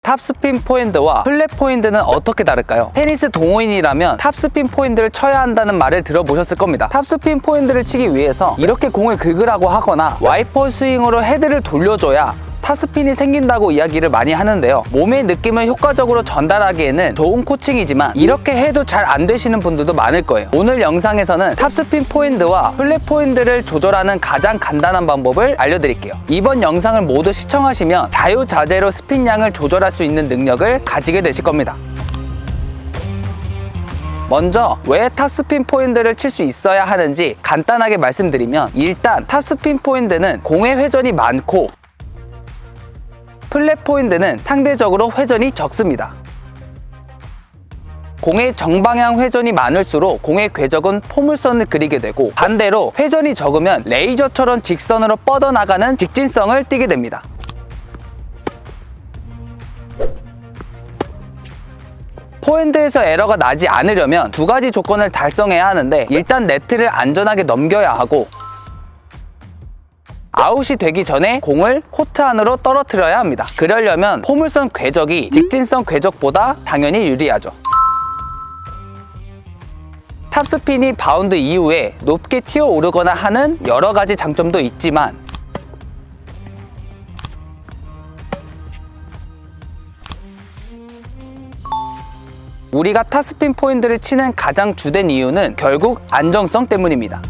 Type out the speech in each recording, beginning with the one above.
탑스핀 포핸드와 플랫 포핸드는 어떻게 다를까요? 테니스 동호인이라면 탑스핀 포핸드를 쳐야 한다는 말을 들어보셨을 겁니다. 탑스핀 포핸드를 치기 위해서 이렇게 공을 긁으라고 하거나 와이퍼 스윙으로 헤드를 돌려줘야 탑스핀이 생긴다고 이야기를 많이 하는데요. 몸의 느낌을 효과적으로 전달하기에는 좋은 코칭이지만 이렇게 해도 잘 안 되시는 분들도 많을 거예요. 오늘 영상에서는 탑스핀 포핸드와 플랫 포핸드를 조절하는 가장 간단한 방법을 알려드릴게요. 이번 영상을 모두 시청하시면 자유자재로 스핀 양을 조절할 수 있는 능력을 가지게 되실 겁니다. 먼저 왜 탑스핀 포핸드를 칠 수 있어야 하는지 간단하게 말씀드리면, 일단 탑스핀 포핸드는 공의 회전이 많고 플랫 포핸드는 상대적으로 회전이 적습니다. 공의 정방향 회전이 많을수록 공의 궤적은 포물선을 그리게 되고, 반대로 회전이 적으면 레이저처럼 직선으로 뻗어나가는 직진성을 띠게 됩니다. 포핸드에서 에러가 나지 않으려면 두 가지 조건을 달성해야 하는데, 일단 네트를 안전하게 넘겨야 하고, 아웃이 되기 전에 공을 코트 안으로 떨어뜨려야 합니다. 그러려면 포물선 궤적이 직진성 궤적보다 당연히 유리하죠. 탑스핀이 바운드 이후에 높게 튀어오르거나 하는 여러 가지 장점도 있지만, 우리가 탑스핀 포핸드를 치는 가장 주된 이유는 결국 안정성 때문입니다.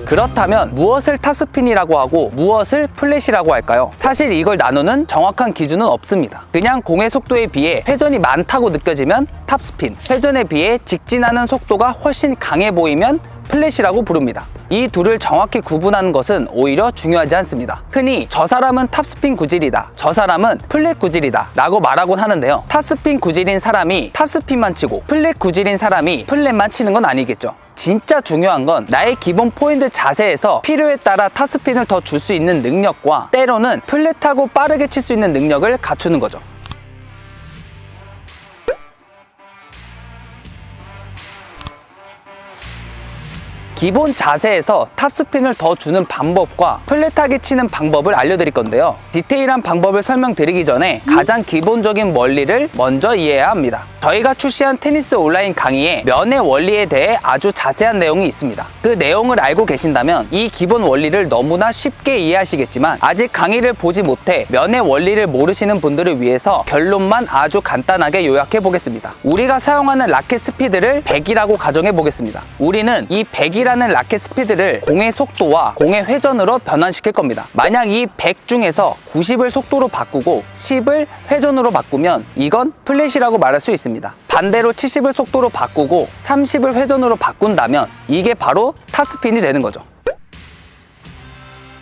그렇다면 무엇을 탑스핀이라고 하고 무엇을 플랫이라고 할까요? 사실 이걸 나누는 정확한 기준은 없습니다. 그냥 공의 속도에 비해 회전이 많다고 느껴지면 탑스핀, 회전에 비해 직진하는 속도가 훨씬 강해 보이면 플랫이라고 부릅니다. 이 둘을 정확히 구분하는 것은 오히려 중요하지 않습니다. 흔히 저 사람은 탑스핀 구질이다, 저 사람은 플랫 구질이다 라고 말하곤 하는데요. 탑스핀 구질인 사람이 탑스핀만 치고 플랫 구질인 사람이 플랫만 치는 건 아니겠죠. 진짜 중요한 건 나의 기본 포핸드 자세에서 필요에 따라 탑스핀을 더 줄 수 있는 능력과, 때로는 플랫하고 빠르게 칠 수 있는 능력을 갖추는 거죠. 기본 자세에서 탑스핀을 더 주는 방법과 플랫하게 치는 방법을 알려드릴 건데요. 디테일한 방법을 설명드리기 전에 가장 기본적인 원리를 먼저 이해해야 합니다. 저희가 출시한 테니스 온라인 강의에 면의 원리에 대해 아주 자세한 내용이 있습니다. 그 내용을 알고 계신다면 이 기본 원리를 너무나 쉽게 이해하시겠지만, 아직 강의를 보지 못해 면의 원리를 모르시는 분들을 위해서 결론만 아주 간단하게 요약해 보겠습니다. 우리가 사용하는 라켓 스피드를 100이라고 가정해 보겠습니다. 우리는 이 100이라는 라켓 스피드를 공의 속도와 공의 회전으로 변환시킬 겁니다. 만약 이 100 중에서 90을 속도로 바꾸고 10을 회전으로 바꾸면 이건 플랫이라고 말할 수 있습니다. 반대로 70을 속도로 바꾸고 30을 회전으로 바꾼다면 이게 바로 탑스핀이 되는 거죠.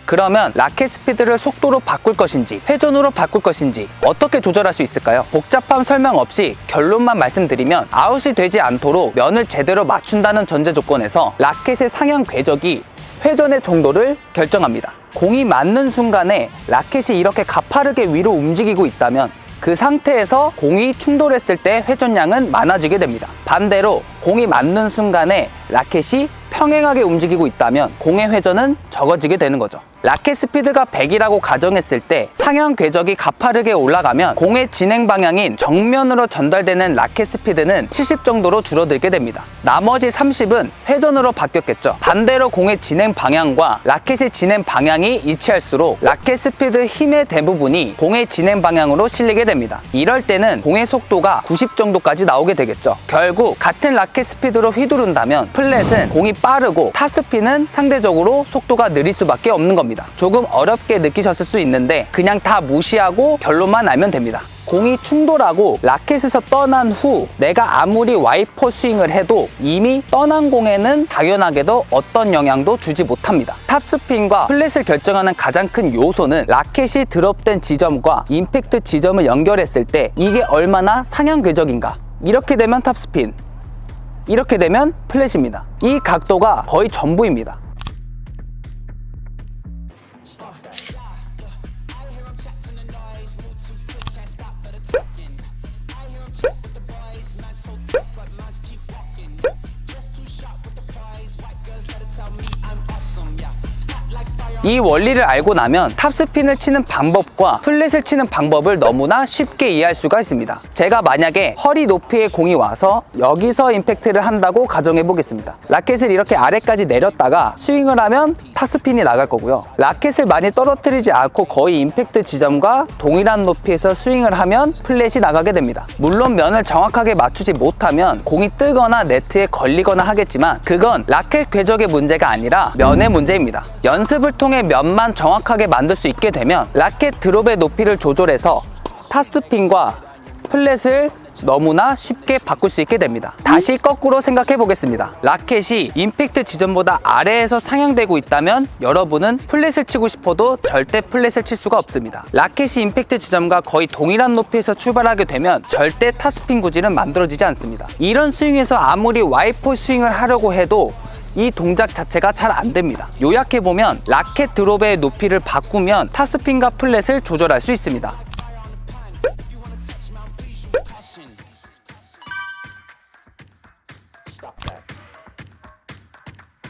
그러면 라켓 스피드를 속도로 바꿀 것인지 회전으로 바꿀 것인지 어떻게 조절할 수 있을까요? 복잡한 설명 없이 결론만 말씀드리면, 아웃이 되지 않도록 면을 제대로 맞춘다는 전제 조건에서 라켓의 상향 궤적이 회전의 정도를 결정합니다. 공이 맞는 순간에 라켓이 이렇게 가파르게 위로 움직이고 있다면 그 상태에서 공이 충돌했을 때 회전량은 많아지게 됩니다. 반대로 공이 맞는 순간에 라켓이 평행하게 움직이고 있다면 공의 회전은 적어지게 되는 거죠. 라켓 스피드가 100이라고 가정했을 때 상향 궤적이 가파르게 올라가면 공의 진행 방향인 정면으로 전달되는 라켓 스피드는 70 정도로 줄어들게 됩니다. 나머지 30은 회전으로 바뀌었겠죠. 반대로 공의 진행 방향과 라켓의 진행 방향이 일치할수록 라켓 스피드 힘의 대부분이 공의 진행 방향으로 실리게 됩니다. 이럴 때는 공의 속도가 90 정도까지 나오게 되겠죠. 결국 같은 라켓 스피드로 휘두른다면 플랫은 공이 빠르고 탑스핀은 상대적으로 속도가 느릴 수밖에 없는 겁니다. 조금 어렵게 느끼셨을 수 있는데 그냥 다 무시하고 결론만 알면 됩니다. 공이 충돌하고 라켓에서 떠난 후 내가 아무리 와이퍼 스윙을 해도 이미 떠난 공에는 당연하게도 어떤 영향도 주지 못합니다. 탑스핀과 플랫을 결정하는 가장 큰 요소는 라켓이 드롭된 지점과 임팩트 지점을 연결했을 때 이게 얼마나 상향 궤적인가. 이렇게 되면 탑스핀, 이렇게 되면 플랫입니다. 이 각도가 거의 전부입니다. 이 원리를 알고 나면 탑스핀을 치는 방법과 플랫을 치는 방법을 너무나 쉽게 이해할 수가 있습니다. 제가 만약에 허리 높이의 공이 와서 여기서 임팩트를 한다고 가정해 보겠습니다. 라켓을 이렇게 아래까지 내렸다가 스윙을 하면 탑스핀이 나갈 거고요. 라켓을 많이 떨어뜨리지 않고 거의 임팩트 지점과 동일한 높이에서 스윙을 하면 플랫이 나가게 됩니다. 물론 면을 정확하게 맞추지 못하면 공이 뜨거나 네트에 걸리거나 하겠지만 그건 라켓 궤적의 문제가 아니라 면의 문제입니다. 연습을 통해 면만 정확하게 만들 수 있게 되면 라켓 드롭의 높이를 조절해서 탑스핀과 플랫을 너무나 쉽게 바꿀 수 있게 됩니다. 다시 거꾸로 생각해 보겠습니다. 라켓이 임팩트 지점보다 아래에서 상향되고 있다면 여러분은 플랫을 치고 싶어도 절대 플랫을 칠 수가 없습니다. 라켓이 임팩트 지점과 거의 동일한 높이에서 출발하게 되면 절대 탑스핀 구질은 만들어지지 않습니다. 이런 스윙에서 아무리 와이퍼 스윙을 하려고 해도 이 동작 자체가 잘 안됩니다. 요약해보면 라켓 드롭의 높이를 바꾸면 탑스핀과 플랫을 조절할 수 있습니다.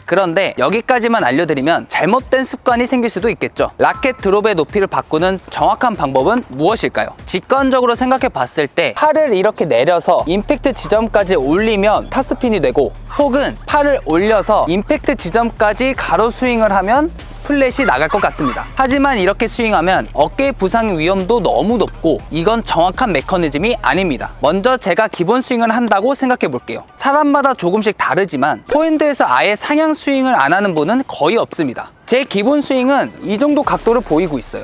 그런데 여기까지만 알려드리면 잘못된 습관이 생길 수도 있겠죠. 라켓 드롭의 높이를 바꾸는 정확한 방법은 무엇일까요? 직관적으로 생각해 봤을 때 팔을 이렇게 내려서 임팩트 지점까지 올리면 탑스핀이 되고, 혹은 팔을 올려서 임팩트 지점까지 가로 스윙을 하면 플랫이 나갈 것 같습니다. 하지만 이렇게 스윙하면 어깨 부상 위험도 너무 높고 이건 정확한 메커니즘이 아닙니다. 먼저 제가 기본 스윙을 한다고 생각해 볼게요. 사람마다 조금씩 다르지만 포핸드에서 아예 상향 스윙을 안 하는 분은 거의 없습니다. 제 기본 스윙은 이 정도 각도를 보이고 있어요.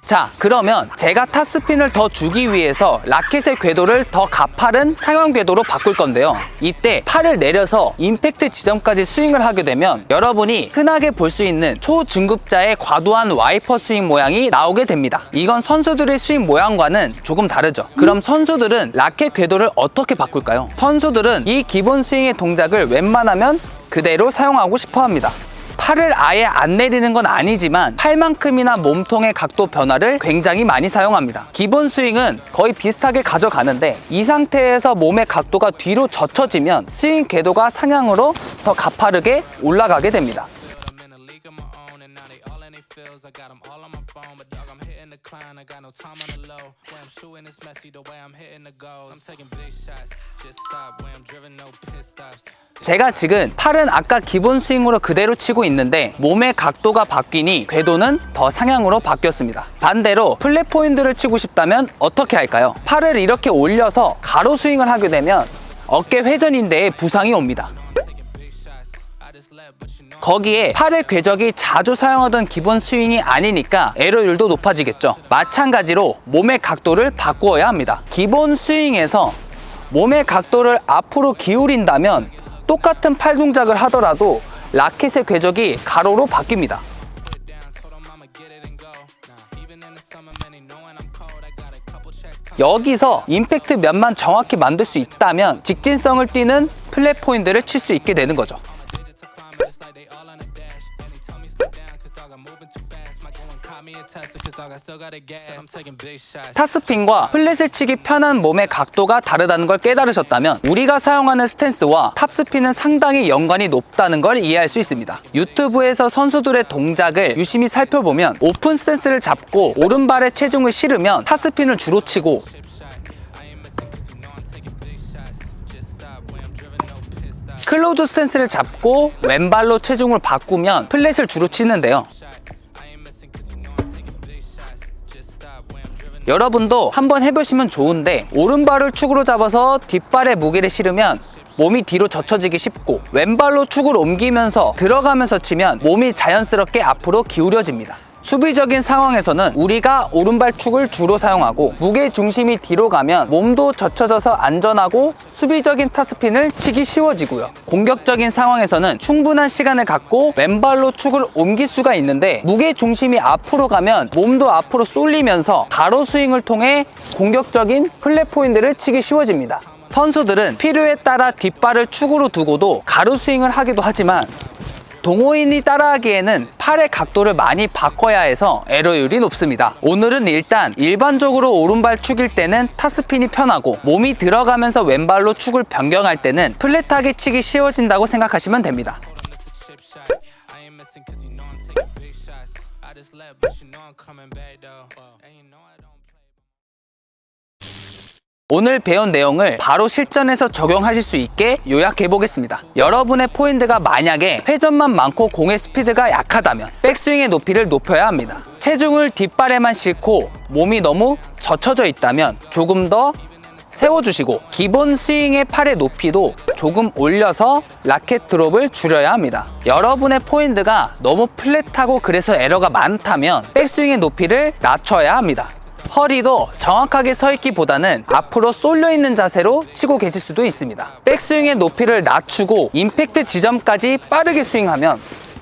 자, 그러면 제가 탑스핀을 더 주기 위해서 라켓의 궤도를 더 가파른 상향 궤도로 바꿀 건데요. 이때 팔을 내려서 임팩트 지점까지 스윙을 하게 되면 여러분이 흔하게 볼 수 있는 초중급자의 과도한 와이퍼 스윙 모양이 나오게 됩니다. 이건 선수들의 스윙 모양과는 조금 다르죠. 그럼 선수들은 라켓 궤도를 어떻게 바꿀까요? 선수들은 이 기본 스윙의 동작을 웬만하면 그대로 사용하고 싶어 합니다. 팔을 아예 안 내리는 건 아니지만 팔만큼이나 몸통의 각도 변화를 굉장히 많이 사용합니다. 기본 스윙은 거의 비슷하게 가져가는데 이 상태에서 몸의 각도가 뒤로 젖혀지면 스윙 궤도가 상향으로 더 가파르게 올라가게 됩니다. 제가 지금 팔은 아까 기본 스윙으로 그대로 치고 있는데 몸의 각도가 바뀌니 궤도는 더 상향으로 바뀌었습니다. 반대로 플랫 포인트를 치고 싶다면 어떻게 할까요? 팔을 이렇게 올려서 가로 스윙을 하게 되면 어깨 회전인대에 부상이 옵니다. 거기에 팔의 궤적이 자주 사용하던 기본 스윙이 아니니까 에러율도 높아지겠죠. 마찬가지로 몸의 각도를 바꾸어야 합니다. 기본 스윙에서 몸의 각도를 앞으로 기울인다면 똑같은 팔 동작을 하더라도 라켓의 궤적이 가로로 바뀝니다. 여기서 임팩트 면만 정확히 만들 수 있다면 직진성을 띠는 플랫 포인트를 칠 수 있게 되는 거죠. 탑스핀과 플랫을 치기 편한 몸의 각도가 다르다는 걸 깨달으셨다면 우리가 사용하는 스탠스와 탑스핀은 상당히 연관이 높다는 걸 이해할 수 있습니다. 유튜브에서 선수들의 동작을 유심히 살펴보면 오픈 스탠스를 잡고 오른발에 체중을 실으면 탑스핀을 주로 치고, 클로즈 스탠스를 잡고 왼발로 체중을 바꾸면 플랫을 주로 치는데요. 여러분도 한번 해보시면 좋은데 오른발을 축으로 잡아서 뒷발에 무게를 실으면 몸이 뒤로 젖혀지기 쉽고, 왼발로 축을 옮기면서 들어가면서 치면 몸이 자연스럽게 앞으로 기울여집니다. 수비적인 상황에서는 우리가 오른발 축을 주로 사용하고 무게 중심이 뒤로 가면 몸도 젖혀져서 안전하고 수비적인 탑스핀을 치기 쉬워지고요. 공격적인 상황에서는 충분한 시간을 갖고 왼발로 축을 옮길 수가 있는데 무게 중심이 앞으로 가면 몸도 앞으로 쏠리면서 가로 스윙을 통해 공격적인 플랫 포인트를 치기 쉬워집니다. 선수들은 필요에 따라 뒷발을 축으로 두고도 가로 스윙을 하기도 하지만 동호인이 따라하기에는 팔의 각도를 많이 바꿔야 해서 에러율이 높습니다. 오늘은 일단 일반적으로 오른발 축일 때는 탑스핀이 편하고 몸이 들어가면서 왼발로 축을 변경할 때는 플랫하게 치기 쉬워진다고 생각하시면 됩니다. 오늘 배운 내용을 바로 실전에서 적용하실 수 있게 요약해 보겠습니다. 여러분의 포핸드가 만약에 회전만 많고 공의 스피드가 약하다면 백스윙의 높이를 높여야 합니다. 체중을 뒷발에만 싣고 몸이 너무 젖혀져 있다면 조금 더 세워주시고 기본 스윙의 팔의 높이도 조금 올려서 라켓 드롭을 줄여야 합니다. 여러분의 포핸드가 너무 플랫하고 그래서 에러가 많다면 백스윙의 높이를 낮춰야 합니다. 허리도 정확하게 서 있기보다는 앞으로 쏠려 있는 자세로 치고 계실 수도 있습니다. 백스윙의 높이를 낮추고 임팩트 지점까지 빠르게 스윙하면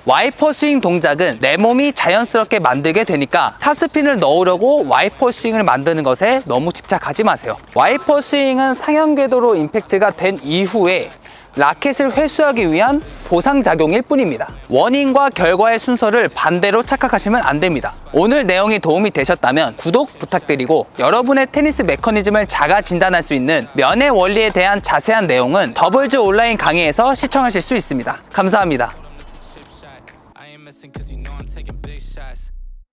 와이퍼 스윙 동작은 내 몸이 자연스럽게 만들게 되니까 탑스핀을 넣으려고 와이퍼 스윙을 만드는 것에 너무 집착하지 마세요. 와이퍼 스윙은 상향 궤도로 임팩트가 된 이후에 라켓을 회수하기 위한 보상작용일 뿐입니다. 원인과 결과의 순서를 반대로 착각하시면 안 됩니다. 오늘 내용이 도움이 되셨다면 구독 부탁드리고 여러분의 테니스 메커니즘을 자가 진단할 수 있는 면의 원리에 대한 자세한 내용은 더블즈 온라인 강의에서 시청하실 수 있습니다. 감사합니다.